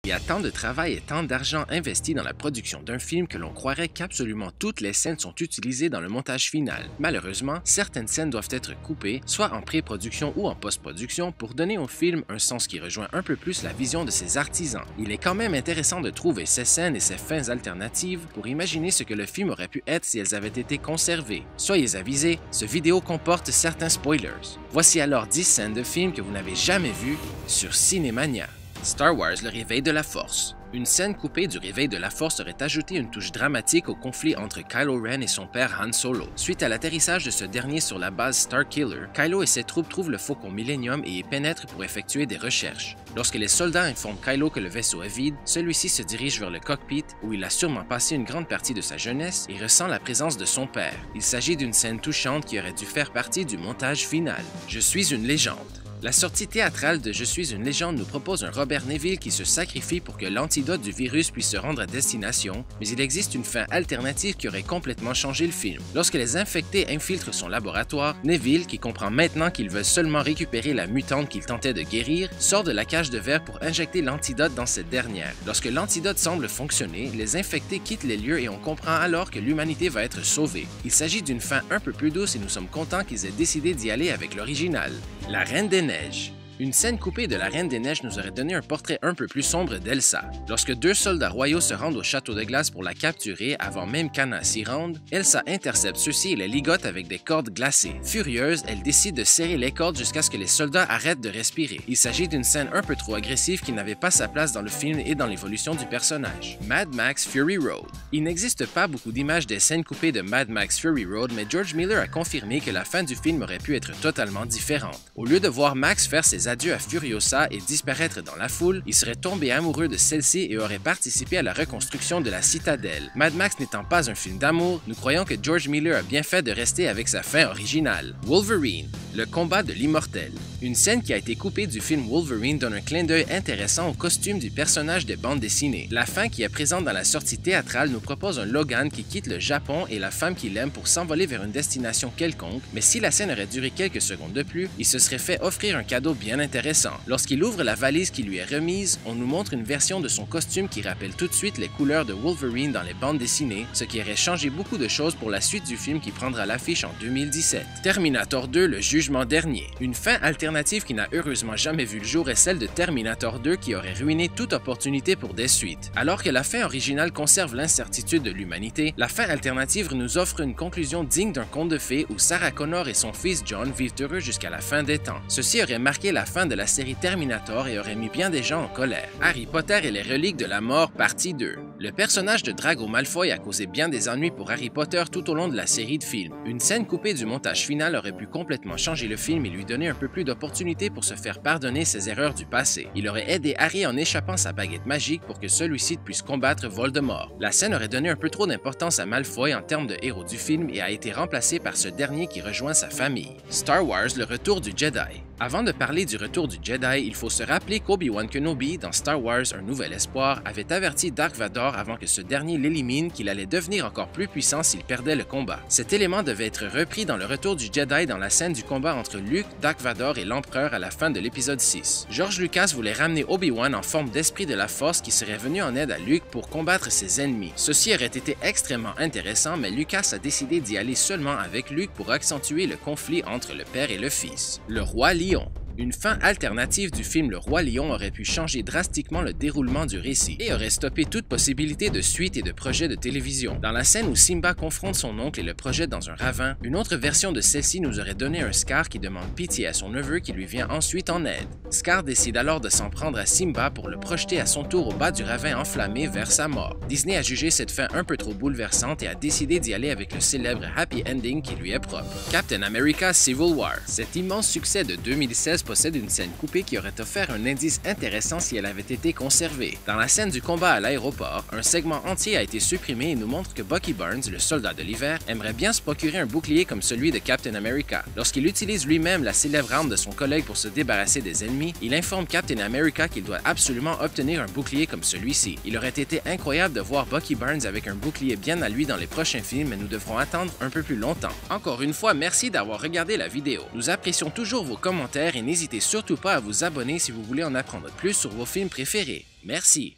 Il y a tant de travail et tant d'argent investi dans la production d'un film que l'on croirait qu'absolument toutes les scènes sont utilisées dans le montage final. Malheureusement, certaines scènes doivent être coupées, soit en pré-production ou en post-production, pour donner au film un sens qui rejoint un peu plus la vision de ses artisans. Il est quand même intéressant de trouver ces scènes et ces fins alternatives pour imaginer ce que le film aurait pu être si elles avaient été conservées. Soyez avisés, ce vidéo comporte certains spoilers. Voici alors 10 scènes de films que vous n'avez jamais vues sur Cinémania. Star Wars, le réveil de la Force. Une scène coupée du réveil de la Force aurait ajouté une touche dramatique au conflit entre Kylo Ren et son père Han Solo. Suite à l'atterrissage de ce dernier sur la base Starkiller, Kylo et ses troupes trouvent le Faucon Millennium et y pénètrent pour effectuer des recherches. Lorsque les soldats informent Kylo que le vaisseau est vide, celui-ci se dirige vers le cockpit où il a sûrement passé une grande partie de sa jeunesse et ressent la présence de son père. Il s'agit d'une scène touchante qui aurait dû faire partie du montage final. Je suis une légende. La sortie théâtrale de Je suis une légende nous propose un Robert Neville qui se sacrifie pour que l'antidote du virus puisse se rendre à destination, mais il existe une fin alternative qui aurait complètement changé le film. Lorsque les infectés infiltrent son laboratoire, Neville, qui comprend maintenant qu'ils veulent seulement récupérer la mutante qu'il tentait de guérir, sort de la cage de verre pour injecter l'antidote dans cette dernière. Lorsque l'antidote semble fonctionner, les infectés quittent les lieux et on comprend alors que l'humanité va être sauvée. Il s'agit d'une fin un peu plus douce et nous sommes contents qu'ils aient décidé d'y aller avec l'original. La Reine des Neiges. Une scène coupée de la Reine des Neiges nous aurait donné un portrait un peu plus sombre d'Elsa. Lorsque deux soldats royaux se rendent au château de glace pour la capturer avant même qu'Anna s'y rende, Elsa intercepte ceux-ci et les ligote avec des cordes glacées. Furieuse, elle décide de serrer les cordes jusqu'à ce que les soldats arrêtent de respirer. Il s'agit d'une scène un peu trop agressive qui n'avait pas sa place dans le film et dans l'évolution du personnage. Mad Max Fury Road. Il n'existe pas beaucoup d'images des scènes coupées de Mad Max Fury Road, mais George Miller a confirmé que la fin du film aurait pu être totalement différente. Au lieu de voir Max faire ses adieux à Furiosa et disparaître dans la foule, il serait tombé amoureux de celle-ci et aurait participé à la reconstruction de la citadelle. Mad Max n'étant pas un film d'amour, nous croyons que George Miller a bien fait de rester avec sa fin originale. Wolverine, le combat de l'immortel. Une scène qui a été coupée du film Wolverine donne un clin d'œil intéressant au costume du personnage des bandes dessinées. La fin qui est présente dans la sortie théâtrale nous propose un Logan qui quitte le Japon et la femme qu'il aime pour s'envoler vers une destination quelconque, mais si la scène aurait duré quelques secondes de plus, il se serait fait offrir un cadeau bien intéressant. Lorsqu'il ouvre la valise qui lui est remise, on nous montre une version de son costume qui rappelle tout de suite les couleurs de Wolverine dans les bandes dessinées, ce qui aurait changé beaucoup de choses pour la suite du film qui prendra l'affiche en 2017. Terminator 2, le jugement dernier. Une fin alternative qui n'a heureusement jamais vu le jour est celle de Terminator 2 qui aurait ruiné toute opportunité pour des suites. Alors que la fin originale conserve l'incertitude de l'humanité, la fin alternative nous offre une conclusion digne d'un conte de fées où Sarah Connor et son fils John vivent heureux jusqu'à la fin des temps. Ceci aurait marqué la fin de la série Terminator et aurait mis bien des gens en colère. Harry Potter et les reliques de la mort, partie 2. Le personnage de Drago Malfoy a causé bien des ennuis pour Harry Potter tout au long de la série de films. Une scène coupée du montage final aurait pu complètement changer le film et lui donner un peu plus d'opportunité pour se faire pardonner ses erreurs du passé. Il aurait aidé Harry en échappant sa baguette magique pour que celui-ci puisse combattre Voldemort. La scène aurait donné un peu trop d'importance à Malfoy en termes de héros du film et a été remplacée par ce dernier qui rejoint sa famille. Star Wars, le retour du Jedi. Avant de parler du retour du Jedi, il faut se rappeler qu'Obi-Wan Kenobi, dans Star Wars Un Nouvel Espoir, avait averti Dark Vador avant que ce dernier l'élimine qu'il allait devenir encore plus puissant s'il perdait le combat. Cet élément devait être repris dans le retour du Jedi dans la scène du combat entre Luke, Dark Vador et l'Empereur à la fin de l'épisode 6. George Lucas voulait ramener Obi-Wan en forme d'esprit de la Force qui serait venu en aide à Luke pour combattre ses ennemis. Ceci aurait été extrêmement intéressant, mais Lucas a décidé d'y aller seulement avec Luke pour accentuer le conflit entre le père et le fils. Le Roi Lion. Une fin alternative du film Le Roi Lion aurait pu changer drastiquement le déroulement du récit et aurait stoppé toute possibilité de suite et de projet de télévision. Dans la scène où Simba confronte son oncle et le projette dans un ravin, une autre version de celle-ci nous aurait donné un Scar qui demande pitié à son neveu qui lui vient ensuite en aide. Scar décide alors de s'en prendre à Simba pour le projeter à son tour au bas du ravin enflammé vers sa mort. Disney a jugé cette fin un peu trop bouleversante et a décidé d'y aller avec le célèbre happy ending qui lui est propre. Captain America Civil War. Cet immense succès de 2016 possède une scène coupée qui aurait offert un indice intéressant si elle avait été conservée. Dans la scène du combat à l'aéroport, un segment entier a été supprimé et nous montre que Bucky Barnes, le soldat de l'hiver, aimerait bien se procurer un bouclier comme celui de Captain America. Lorsqu'il utilise lui-même la célèbre arme de son collègue pour se débarrasser des ennemis, il informe Captain America qu'il doit absolument obtenir un bouclier comme celui-ci. Il aurait été incroyable de voir Bucky Barnes avec un bouclier bien à lui dans les prochains films, mais nous devrons attendre un peu plus longtemps. Encore une fois, merci d'avoir regardé la vidéo. Nous apprécions toujours vos commentaires et n'hésitez surtout pas à vous abonner si vous voulez en apprendre plus sur vos films préférés. Merci!